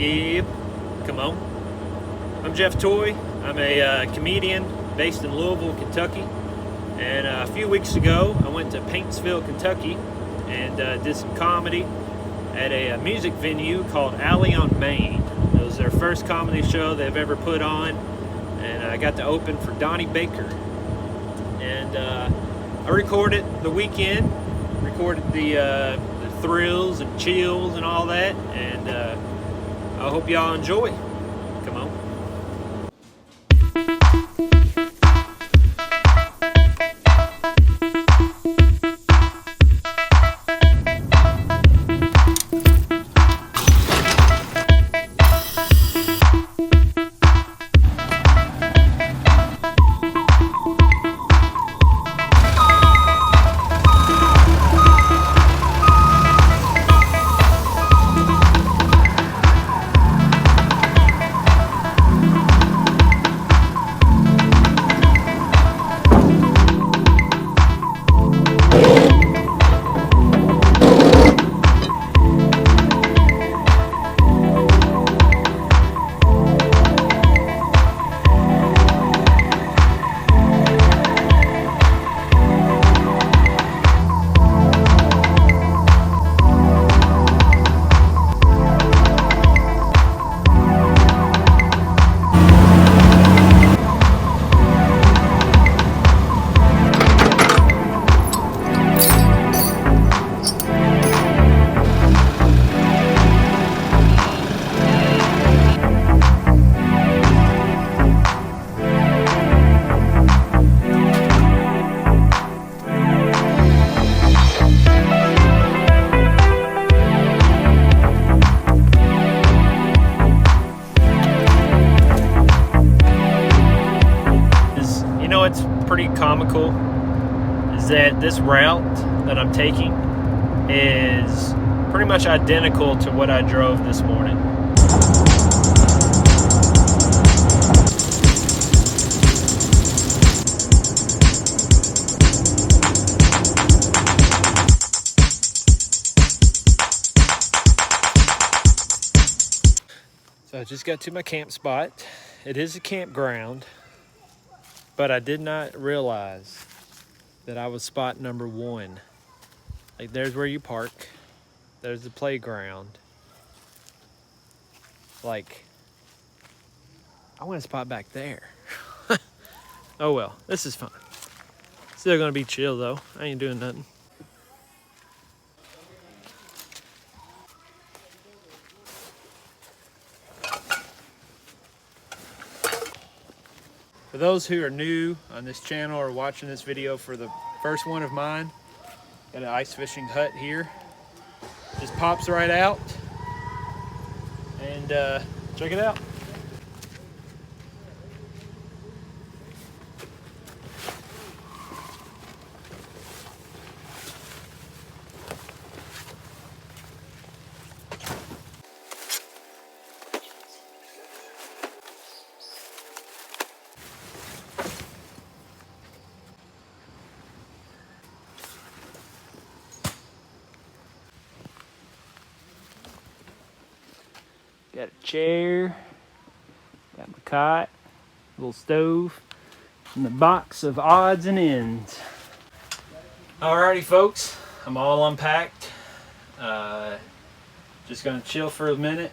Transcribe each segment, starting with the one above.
Yep, come on. I'm Jeff Toy. I'm a comedian based in Louisville, Kentucky. And a few weeks ago, I went to Paintsville, Kentucky, and did some comedy at a music venue called Alley on Main. It was their first comedy show they've ever put on, and I got to open for Donnie Baker. And I recorded the weekend, recorded the thrills and chills and all that, and I hope y'all enjoy. Come on. What's pretty comical is that this route that I'm taking is pretty much identical to what I drove this morning. So I just got to my camp spot. It is a campground, but I did not realize that I was spot number 1. Like, there's where you park. There's the playground. Like, I want a spot back there. Oh well, this is fun. Still gonna be chill though. I ain't doing nothing. For those who are new on this channel or watching this video for the first one of mine, got an ice fishing hut here. Just pops right out, and check it out. Got a chair, got my cot, little stove, and the box of odds and ends. Alrighty folks, I'm all unpacked. Just gonna chill for a minute.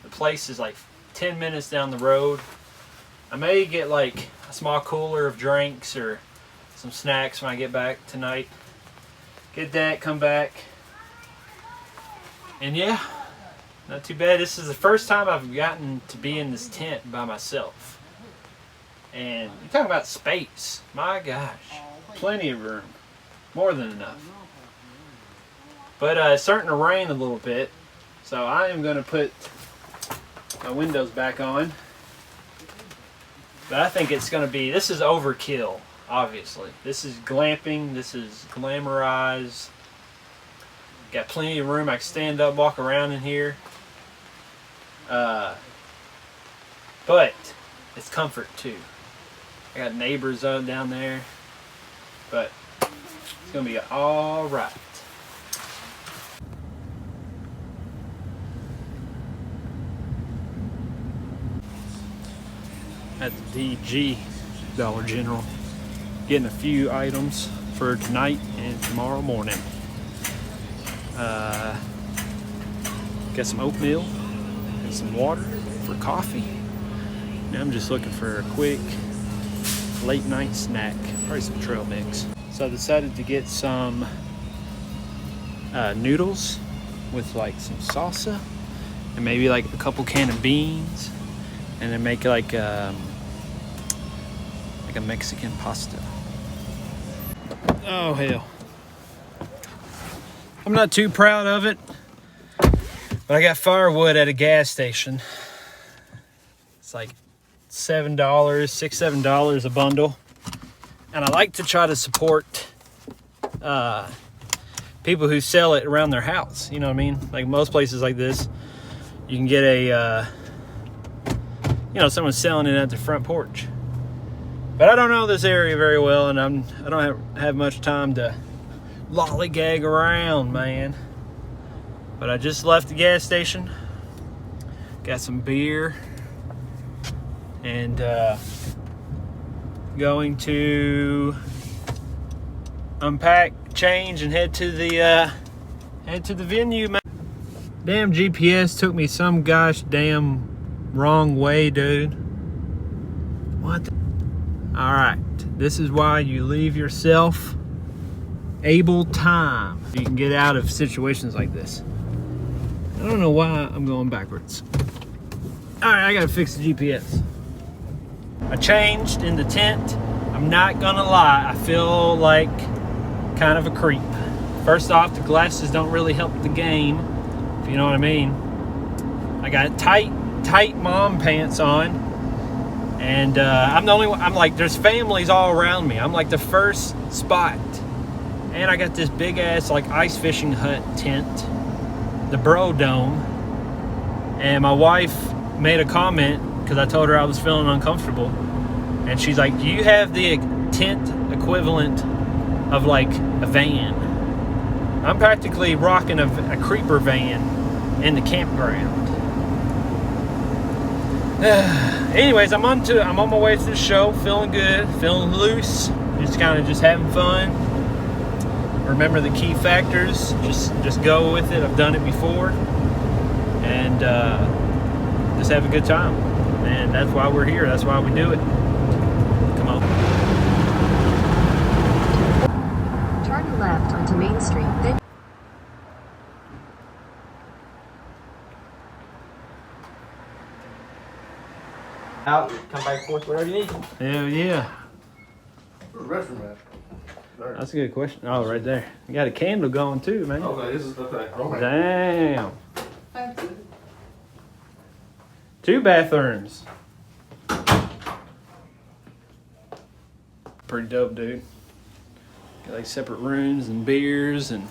The place is like 10 minutes down the road. I may get like a small cooler of drinks or some snacks when I get back tonight. Get that, come back. And yeah. Not too bad. This is the first time I've gotten to be in this tent by myself. And you're talking about space. My gosh. Plenty of room. More than enough. But it's starting to rain a little bit. So I am going to put my windows back on. But I think it's going to be, this is overkill, obviously. This is glamping. This is glamorized. Got plenty of room. I can stand up, walk around in here. But it's comfort too. I got neighbors down there, but it's gonna be all right. at the DG Dollar General, getting a few items for tonight and tomorrow morning. Got some oatmeal and some water for coffee. Now I'm just looking for a quick late night snack, probably some trail mix. So I decided to get some noodles with like some salsa and maybe like a couple can of beans, and then make like a Mexican pasta. Oh hell. I'm not too proud of it, but I got firewood at a gas station. It's like $7, $6-7 a bundle. And I like to try to support people who sell it around their house. You know what I mean? Like most places like this, you can get a, someone selling it at their front porch. But I don't know this area very well, and I don't have much time to lollygag around, man. But I just left the gas station, got some beer, and going to unpack, change, and head to the venue, man. Damn GPS took me some gosh damn wrong way, dude. What the? All right, this is why you leave yourself able time. You can get out of situations like this. I don't know why I'm going backwards. All right, I gotta fix the GPS. I changed in the tent. I'm not gonna lie, I feel like kind of a creep. First off, the glasses don't really help the game, if you know what I mean. I got tight mom pants on, and I'm the only one. I'm like, there's families all around me. I'm like the first spot, and I got this big ass like ice fishing hut tent, the Bro Dome, and my wife made a comment because I told her I was feeling uncomfortable, and she's like, do you have the tent equivalent of like a van? I'm practically rocking a creeper van in the campground. Anyways, I'm on my way to the show, feeling good, feeling loose, just having fun. Remember the key factors, just go with it. I've done it before, and just have a good time. And that's why we're here, that's why we do it. Come on. Turn left onto Main Street, then out, come back and forth, whatever you need. Hell yeah. Where's the restroom at? There. That's a good question. Oh, right there. You got a candle going too, man. Okay, this is okay. Okay. Damn. 2 bathrooms. Pretty dope, dude. Got like separate rooms and beers and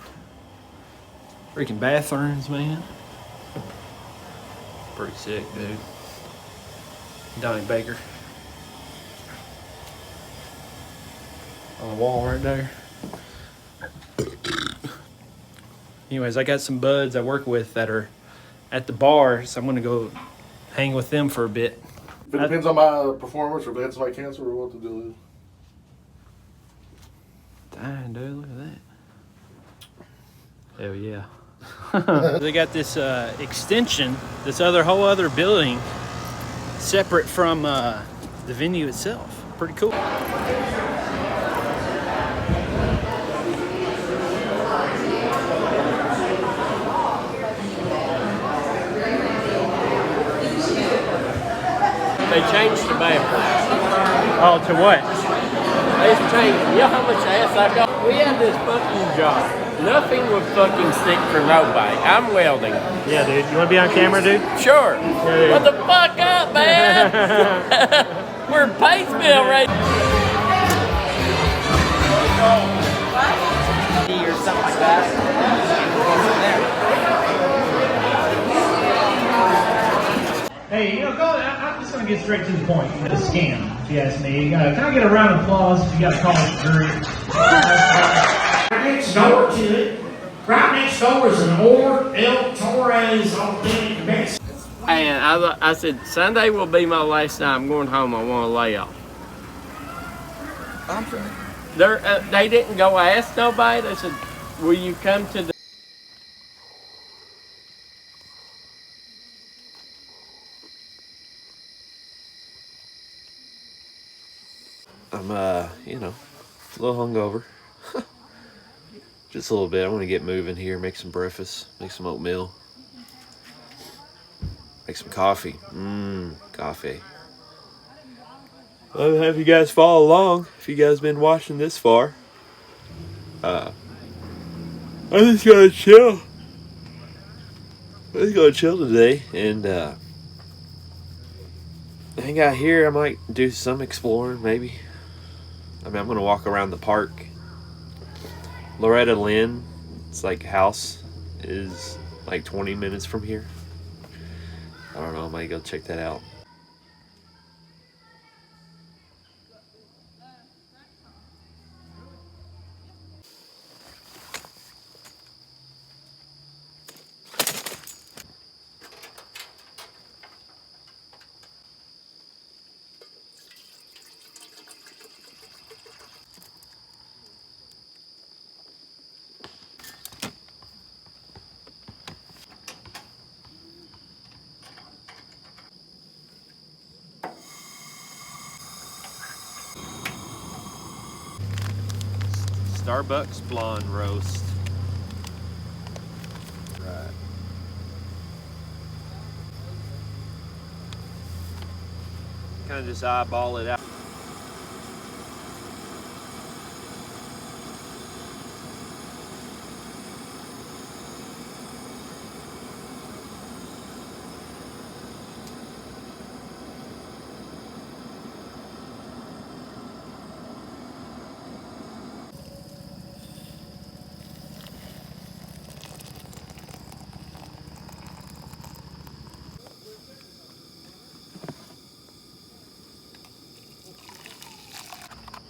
freaking bathrooms, man. Pretty sick, dude. Donnie Baker on the wall right there. Anyways, I got some buds I work with that are at the bar, so I'm gonna go hang with them for a bit. If it depends on my performance, or if they had somebody cancel, or what the deal is. Dang, dude, look at that. Hell yeah. They got this extension, this whole other building, separate from the venue itself. Pretty cool. They changed the bathroom. Oh, to what? They changed. You know how much ass I got? We had this fucking job. Nothing would fucking stick for nobody. I'm welding. Yeah, dude. You want to be on camera, dude? Sure. Yeah, What the fuck up, man? We're in Paintsville right or something like that. Hey, I'm just going to get straight to the point. It's a scam, if you ask me. Can I get a round of applause if you got a college degree? Right next door to it, right next door is an Or El Torres authentic Mexican. And I said, Sunday will be my last night. I'm going home. I want to lay off. I'm sorry. They didn't go ask nobody. They said, will you come to the... I'm, you know, a little hungover. Just a little bit. I want to get moving here, make some breakfast, make some oatmeal, make some coffee. Coffee. I'll have you guys follow along if you guys been watching this far. I'm just gonna chill. I'm just gonna chill today and hang out here. I might do some exploring, maybe. I mean, I'm gonna walk around the park. Loretta Lynn's like house is like 20 minutes from here. I don't know, I might go check that out. Starbucks blonde roast. Right. Kind of just eyeball it out.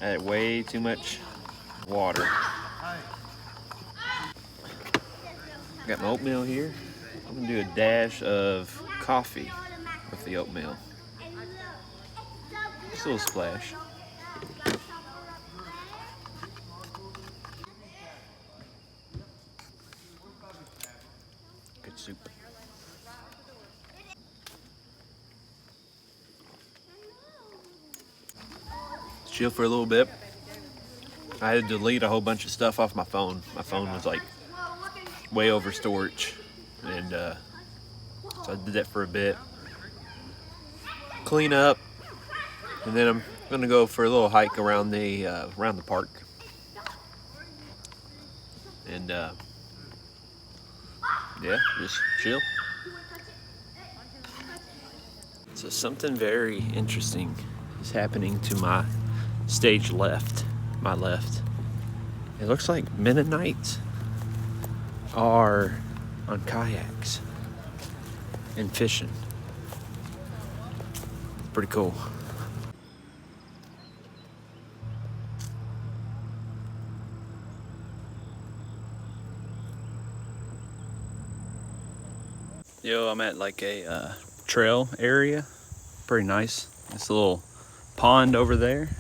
Added way too much water. Got my oatmeal here. I'm gonna do a dash of coffee with the oatmeal. Just a little splash. Good soup. Chill for a little bit. I had to delete a whole bunch of stuff off my phone. My phone was like way over storage, and so I did that for a bit. Clean up, and then I'm gonna go for a little hike around the park, and yeah, just chill. So something very interesting is happening to my stage left, my left. It looks like Mennonites are on kayaks and fishing. It's pretty cool. Yo, I'm at like a trail area. Pretty nice. This little pond over there.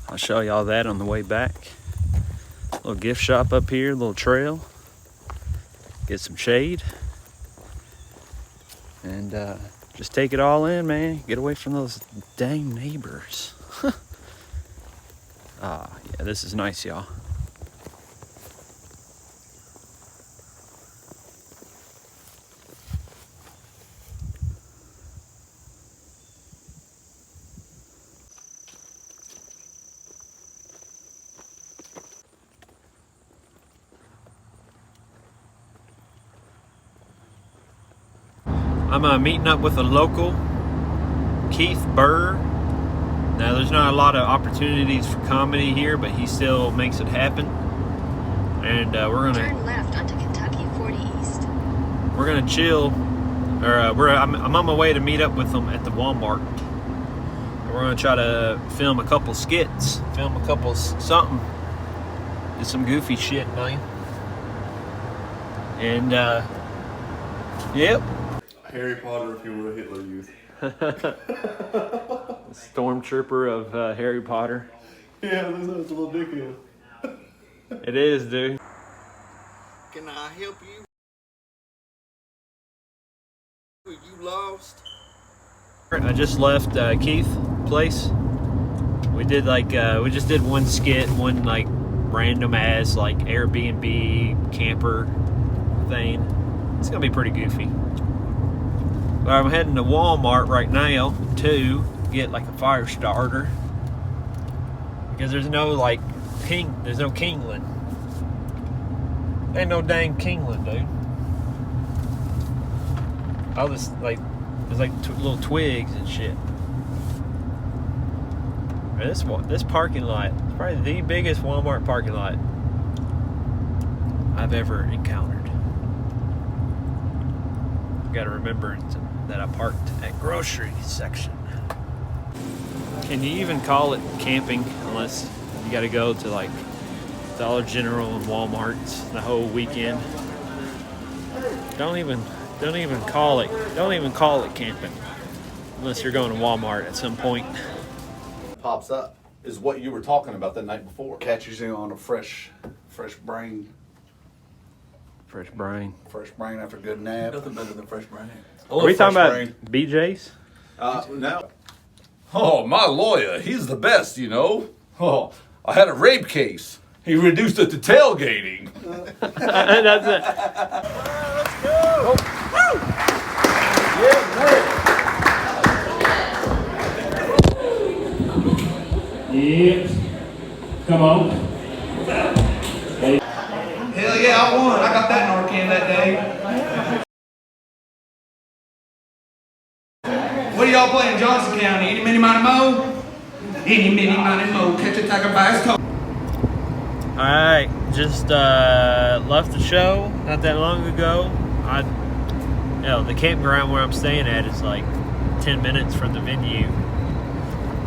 I'll show y'all that on the way back. Little gift shop up here, little trail. Get some shade. And just take it all in, man. Get away from those dang neighbors. Yeah, this is nice, y'all. I'm meeting up with a local, Keith Burr. Now, there's not a lot of opportunities for comedy here, but he still makes it happen. And we're gonna Turn left onto Kentucky 40 East. We're gonna chill. Or I'm on my way to meet up with them at the Walmart. And we're gonna try to film a couple skits, film a couple something, do some goofy shit, man. And yep. Harry Potter if you were a Hitler Youth. Stormtrooper of Harry Potter. Yeah, that's a little dickhead. It is, dude. Can I help you? You lost? I just left Keith's place. We did we just did one skit, one like random ass like Airbnb camper thing. It's gonna be pretty goofy. But I'm heading to Walmart right now to get like a fire starter because there's no there's no Kingland. Ain't no dang Kingland, dude. All this there's little twigs and shit. This parking lot is probably the biggest Walmart parking lot I've ever encountered. Got to remember that I parked at grocery section. Can you even call it camping unless you got to go to like Dollar General and Walmart's the whole weekend? Don't even call it camping unless you're going to Walmart at some point. Pops up is what you were talking about the night before. Catches you on a fresh brain. Fresh brain. Fresh brain after a good nap. Nothing better than fresh brain. Are we talking about brain. BJ's? No. Oh, my lawyer, he's the best, you know. Oh, I had a rape case. He reduced it to tailgating. That's it. Let's go. Yeah, man. Yep. Come on. Hell yeah, I won. I got that Narcan that day. What are y'all playing, Johnson County? Any, mini, miny, mo? Any, mini, miny, mo. Catch a tiger by his toe. Alright, just left the show not that long ago. The campground where I'm staying at is like 10 minutes from the venue.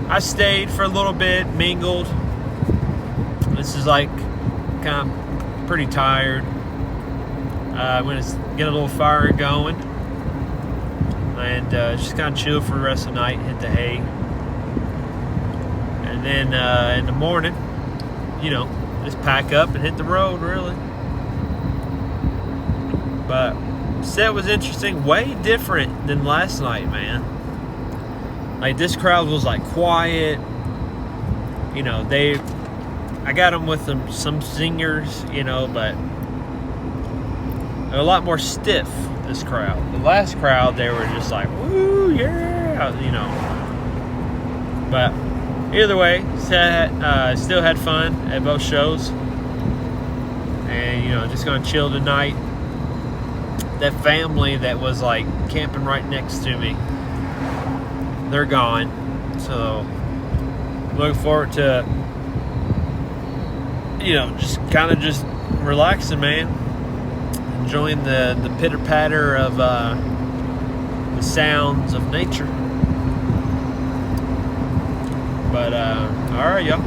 I stayed for a little bit, mingled. This is like kind of pretty tired. I'm gonna get a little fire going and just kind of chill for the rest of the night, hit the hay. And then in the morning, just pack up and hit the road, really. But set was interesting, way different than last night, man. Like this crowd was like quiet. I got them with some singers, but they're a lot more stiff, this crowd. The last crowd, they were just like, woo, yeah, But either way, still had fun at both shows. And, just gonna chill tonight. That family that was like camping right next to me, they're gone. So looking forward to just kind of just relaxing, man, enjoying the pitter patter of the sounds of nature. But all right, y'all.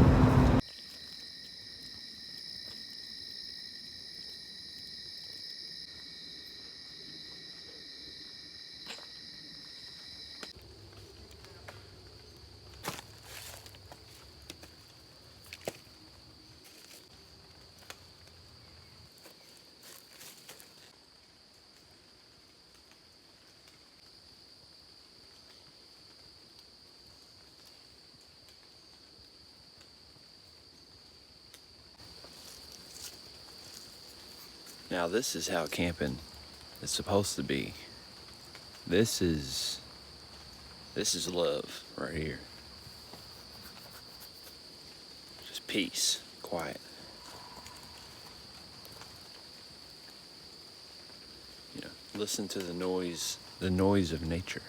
Now this is how camping is supposed to be. This is love right here. Just peace, quiet. Listen to the noise of nature.